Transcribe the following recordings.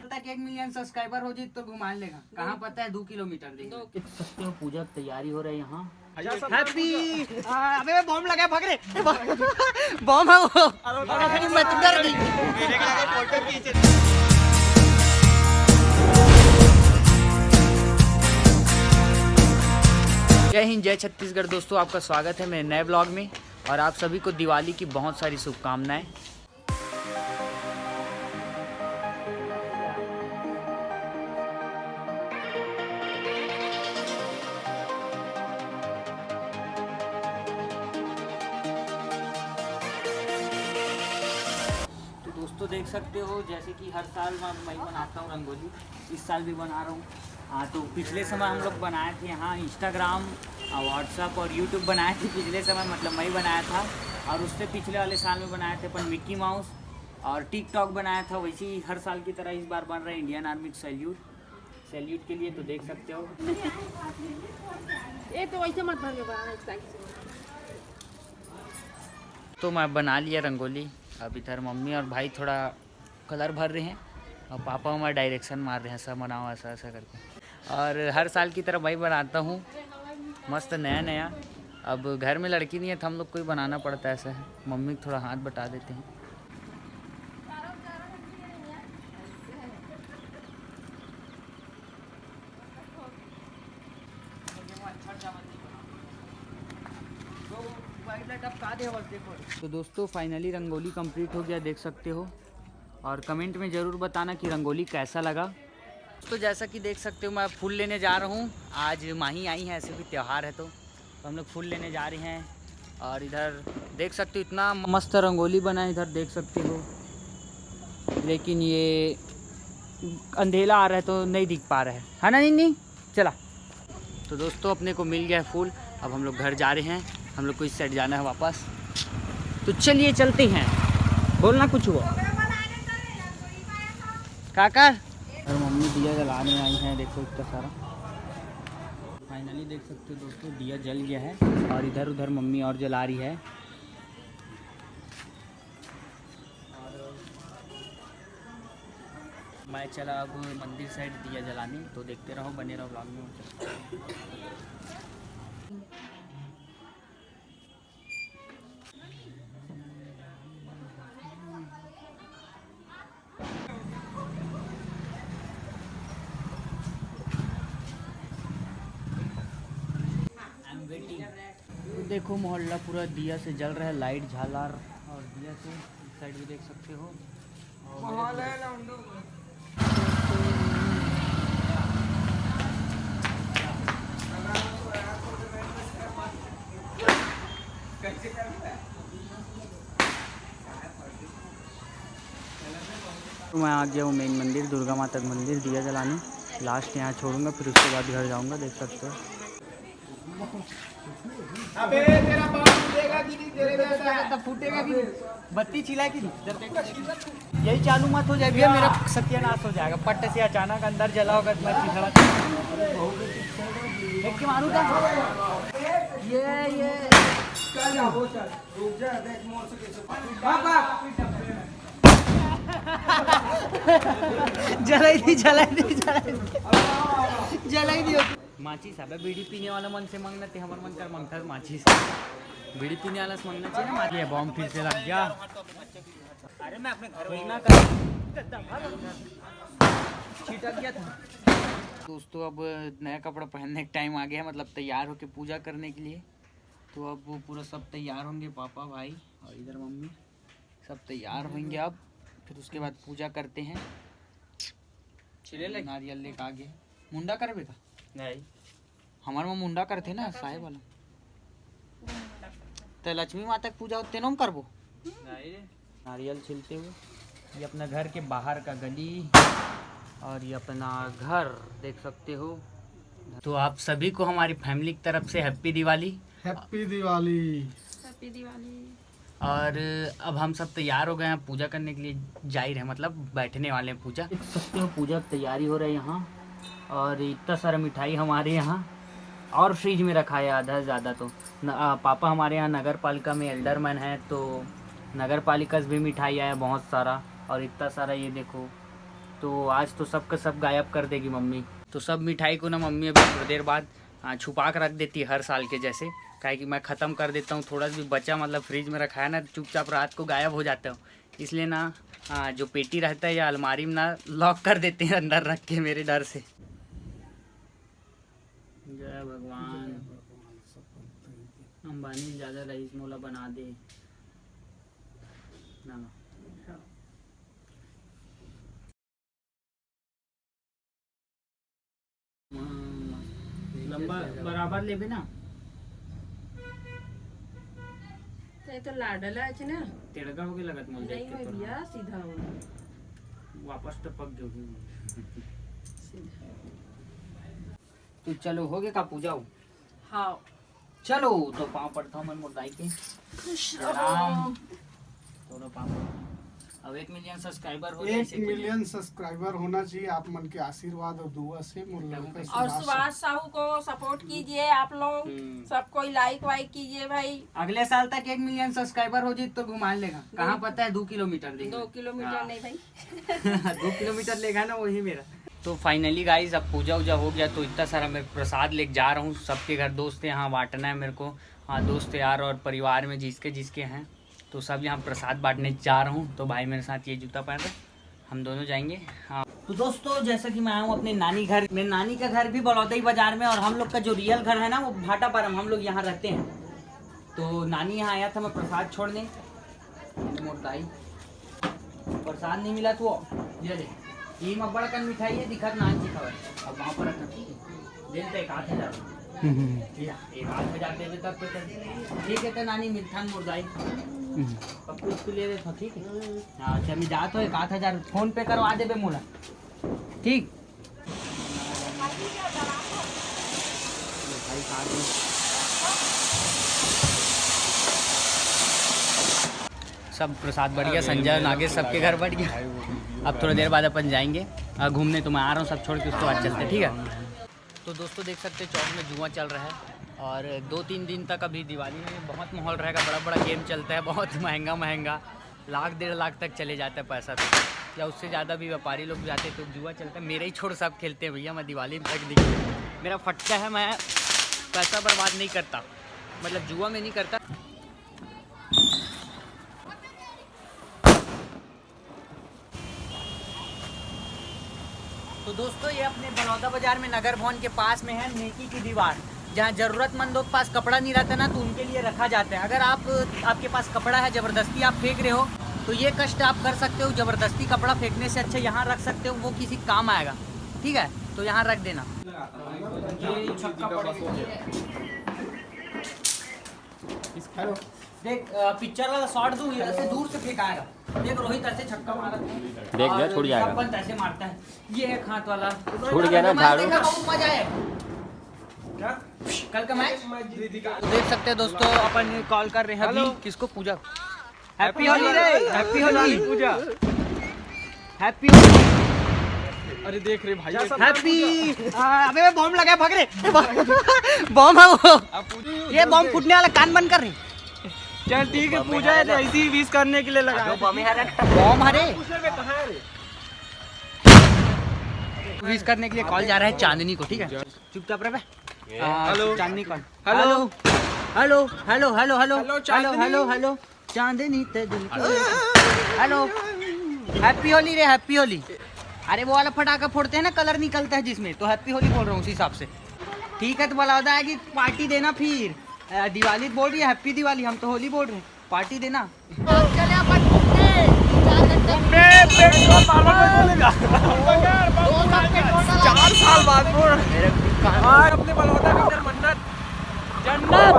बोलता है कि 1 मिलियन सब्सक्राइबर हो जाए तो घुमा लेगा, कहाँ पता है 2 किलोमीटर देंगे। देख सकते हो पूजा की तैयारी हो रही है यहाँ। हैप्पी अबे बॉम्ब लगा, भाग रे बॉम्ब है वो, मत कर दी। जय हिंद, जय छत्तीसगढ़। दोस्तों आपका स्वागत है मेरे नए ब्लॉग में और आप सभी को दिवाली की बहुत सारी शुभकामनाएं। तो दोस्तों देख सकते हो जैसे कि हर साल मैं बनाता हूँ रंगोली, इस साल भी बना रहा हूँ। हाँ, तो पिछले समय हम लोग बनाए थे यहाँ इंस्टाग्राम, व्हाट्सअप और यूट्यूब बनाए थे पिछले समय, मतलब मैं बनाया था। और उससे पिछले वाले साल में बनाए थे अपन मिक्की माउस और टिकटॉक बनाया था। वैसे ही हर साल की तरह इस बार बन रहा है इंडियन आर्मी सैल्यूट के लिए। तो देख सकते हो ये तो वैसे मत भर तो मैं बना लिया रंगोली। अब इधर मम्मी और भाई थोड़ा कलर भर रहे हैं और पापा हमारा डायरेक्शन मार रहे हैं, सब बनाओ ऐसा ऐसा करके। और हर साल की तरह मैं बनाता हूँ मस्त नया नया। अब घर में लड़की नहीं है तो हम लोग को ही बनाना पड़ता है, ऐसा है। मम्मी को थोड़ा हाथ बटा देते हैं। तो दोस्तों फाइनली रंगोली कंप्लीट हो गया, देख सकते हो। और कमेंट में ज़रूर बताना कि रंगोली कैसा लगा। तो जैसा कि देख सकते हो मैं फूल लेने जा रहा हूँ। आज माही आई है, ऐसे भी त्यौहार है तो हम लोग फूल लेने जा रहे हैं। और इधर देख सकते हो इतना मस्त रंगोली बना है, इधर देख सकते हो। लेकिन ये अंधेला आ रहा है तो नहीं दिख पा रहा है ना। नहीं चला। तो दोस्तों अपने को मिल गया है फूल। अब हम लोग घर जा रहे हैं, हम लोग को इस साइड जाना है वापस। तो चलिए चलते हैं। बोलना कुछ हुआ काका। और मम्मी दिया जलाने आई हैं, देखो इतना सारा। फाइनली देख सकते हो दोस्तों दिया जल गया है। और इधर उधर मम्मी और जला रही है। और मैं चला अब मंदिर साइड दिया जलाने, तो देखते रहो, बने रहो ब्लॉग में। तो देखो मोहल्ला पूरा दिया से जल रहा है, लाइट झालर और दिया से। इस साइड भी देख सकते हो। तो मैं आ गया हूँ मेन मंदिर, दुर्गा माता का मंदिर, दिया जलाने। लास्ट यहाँ छोड़ूंगा, फिर उसके बाद घर जाऊँगा, देख सकते हो। अबे तेरा बाप फूटेगा कि नहीं, तेरे जैसा है तब फूटेगा कि बत्ती चिल्ला कि नहीं। यही चालू मत हो जाए भैया, मेरा सत्यानाश हो जाएगा। पट्टे से अचानक अंदर जला होगा तो मैं चिल्ला देख के मारूं क्या? ये चल जा हो, चल रुक जा, देख मोर से कैसे पापा जलाई दी माचिस। अब बीड़ी पीने वाला मन से मांगना थे, हमारा मन कर मांगता माचिस। बीड़ी पीने वाला से मांगना चाहिए ना माचिस। बॉम्ब फिर से लग गया। अरे मैं अपने घर ना कर छिटक गया था। दोस्तों अब नया कपड़ा पहनने का टाइम आ गया है, मतलब तैयार होके पूजा करने के लिए। तो अब वो पूरा सब तैयार होंगे, पापा भाई और इधर मम्मी सब तैयार होंगे। अब फिर उसके बाद पूजा करते हैं। नारियल लेके आगे मुंडा करबे का नहीं, हमारे में मुंडा करते ना साहेब वाला। तो लक्ष्मी माता की पूजा होते ना हम करबो नहीं। नारियल छिलते हुए ये अपना घर के बाहर का गली और ये अपना घर देख सकते हो। तो आप सभी को हमारी फैमिली की तरफ से happy Diwali. Happy Diwali. Happy Diwali. और अब हम सब तैयार हो गए हैं, पूजा करने के लिए जा ही रहे, मतलब बैठने वाले हैं पूजा। देख सकते हो पूजा की तैयारी हो रही है यहाँ। और इतना सारा मिठाई हमारे यहाँ और फ्रिज में रखा है आधा से ज़्यादा। तो पापा हमारे यहाँ नगर पालिका में एल्डरमैन है, तो नगर पालिका से भी मिठाई आया बहुत सारा। और इतना सारा ये देखो तो आज तो सबका सब गायब कर देगी मम्मी। तो सब मिठाई को ना मम्मी अभी थोड़ी देर बाद छुपा कर रख देती है हर साल के जैसे, काहे कि मैं ख़त्म कर देता हूँ। थोड़ा सा भी बचा मतलब फ्रिज में रखा है ना, चुपचाप रात को गायब हो जाता हूँ। इसलिए ना जो पेटी रहता है या अलमारी में ना लॉक कर देते हैं अंदर रख के मेरे डर से। जय भगवान, अंबानी ज़्यादा रईस मोला बना दे ना। लंबा बराबर लेबे ना, ते तो लाडला आहे ना, तिड़का होके लगत मोल देख नहीं के हो तो गया सीधा हो वापस टपक गई। तो चलो हो गया का पूजा हो? हाँ चलो तो पाँव पड़ता हूँ मन मुर्दाई के राम। थोड़ा पाँव अब 1 मिलियन सब्सक्राइबर हो जाए। 1 मिलियन सब्सक्राइबर होना चाहिए आप मन के आशीर्वाद और दुआ से। और सुभाष साहू को सपोर्ट कीजिए आप लोग, सब कोई लाइक वाइक कीजिए भाई। अगले साल तक 1 मिलियन सब्सक्राइबर हो जाए तो घुमा लेगा। कहाँ पता है 2 किलोमीटर देगा। 2 किलोमीटर नहीं भाई 2 किलोमीटर लेगा ना, वही मेरा। तो फाइनली गाइस अब पूजा उजा हो गया, तो इतना सारा मैं प्रसाद लेके जा रहा हूँ सबके घर। दोस्त है यहाँ बांटना है मेरे को, हाँ दोस्त यार और परिवार में जिसके जिसके हैं, तो सब यहाँ प्रसाद बांटने जा रहा हूँ। तो भाई मेरे साथ ये जूता पहन रहे, हम दोनों जाएंगे। हाँ तो दोस्तों जैसा कि मैं आया हूँ अपने नानी घर, मेरे नानी का घर भी बड़ौदा बाजार में, और हम लोग का जो रियल घर है ना वो भाटापारा में, हम लोग यहाँ रहते हैं। तो नानी यहाँ आया था मैं प्रसाद छोड़ने, मोरदाई प्रसाद नहीं मिला तो ये ले ये बड़ा कन मिठाई है दिखत नान की खबर। अब वहाँ पर रखना देते 1,000 1,000 देवे तब तो ठीक है। तो नानी मिठान मुर्दाई अब कुछ ले रहे ठीक है। हाँ अच्छा मैं जात हो 1,000 फोन पे करवा देबे मोला, ठीक। सब प्रसाद बढ़ गया, संजय नागेश सबके घर बढ़ गया। अब थोड़ी देर बाद अपन जाएंगे घूमने। तो मैं आ रहा हूँ सब छोड़ के, उसको आज चलते हैं ठीक है। तो दोस्तों देख सकते हैं चौक में जुआ चल रहा है, और 2-3 दिन तक अभी दिवाली में बहुत माहौल रहेगा। बड़ा बड़ा गेम चलता है, बहुत महंगा महंगा, 1,00,000 1,50,000 तक चले जाता है पैसा तो, या उससे ज़्यादा भी व्यापारी लोग जाते हैं। तो जुआ चलता है, मेरे ही छोड़ सब खेलते हैं भैया। मैं दिवाली में तक दिख मेरा फटका है, मैं पैसा बर्बाद नहीं करता, मतलब जुआ में नहीं करता। तो दोस्तों ये अपने बड़ौदा बाजार में नगर भवन के पास में है नेकी की दीवार, जहाँ ज़रूरतमंदों के पास कपड़ा नहीं रहता ना, तो उनके लिए रखा जाता है। अगर आपके पास कपड़ा है, ज़बरदस्ती आप फेंक रहे हो, तो ये कष्ट आप कर सकते हो। ज़बरदस्ती कपड़ा फेंकने से अच्छा यहाँ रख सकते हो, वो किसी काम आएगा, ठीक है। तो यहाँ रख देना। देख पिक्चर वाला शॉट दूं, ऐसे दूर से फेंकाएगा। देख रोहित ऐसे छक्का मारा, देख ना छूट जाएगा। अपन ऐसे मारता है, ये एक हाथ वाला छूट गया ना झाड़ू। बहुत मजा है क्या कल का मैच देख सकते हैं दोस्तों। अपन कॉल कर रहे हैं अभी किसको, पूजा। हैप्पी होली रे, हैप्पी होली पूजा, हैप्पी होली। अरे देख रहे भाई हैप्पी। अबे बॉम्ब लगा, भाग रे। बॉम्ब है वो, ये बॉम्ब फूटने वाला, कान बंद कर रहे। चल ठीक है, पूजा है तो ऐसे ही विश करने के लिए लगा। बॉम्ब हरे विश करने के लिए कॉल जा रहा है चांदनी को, ठीक है। चुपचाप रहे। Hello Chandni call. Hello hello hello hello hello hello hello hello Chandni hello, happy Holi रे, हैप्पी होली। अरे वो वाला पटाखा फोड़ते हैं ना, कलर निकलता है जिसमें, तो हैप्पी होली बोल रहा हूँ उस हिसाब से, ठीक है। तो बलौदा है कि पार्टी देना, फिर दिवाली बोल रही है, हैप्पी दिवाली, हम तो होली बोल रहे हैं, पार्टी देना। चार साल बाद अपने बलौदा के अंदर मन्नत जन्नत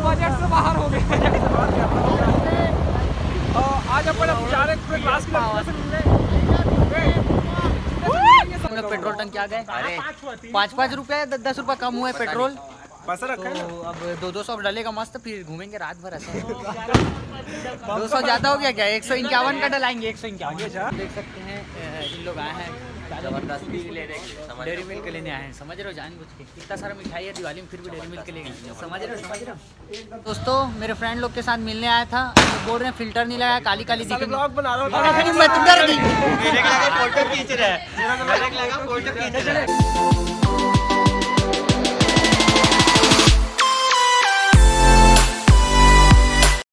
बजट से बाहर हो गए। आज अपन बेचारे पूरे क्लास पेट्रोल टंकी आ गए। अरे 5-5 रुपए 10 रुपए कम हुआ है पेट्रोल। पैसा रखा है तो अब 200 डलेगा मस्त, फिर घूमेंगे रात भर ऐसे। 200 ज्यादा हो गया क्या? 151 का डलाएंगे, 151। देख सकते हैं इन लोग आए हैं जबरदस्ती लेने के लिए, समझ डेयरी मिल्क लेने आए हैं, समझ रहे हो, जानबूझ के। इतना सारा मिठाई है दिवाली में, फिर भी डेयरी मिल्क लेंगे, समझ रहे हो। दोस्तों मेरे फ्रेंड लोग के साथ मिलने आया था, तो बोल रहे हैं फिल्टर नहीं लगाया, काली काली दिखेंगे। ब्लॉग बना रहा हूँ, मैं तो डर गई। मेरे लगा फोटो खींच रहा है, मेरे लगा फोटो खींच रहा है।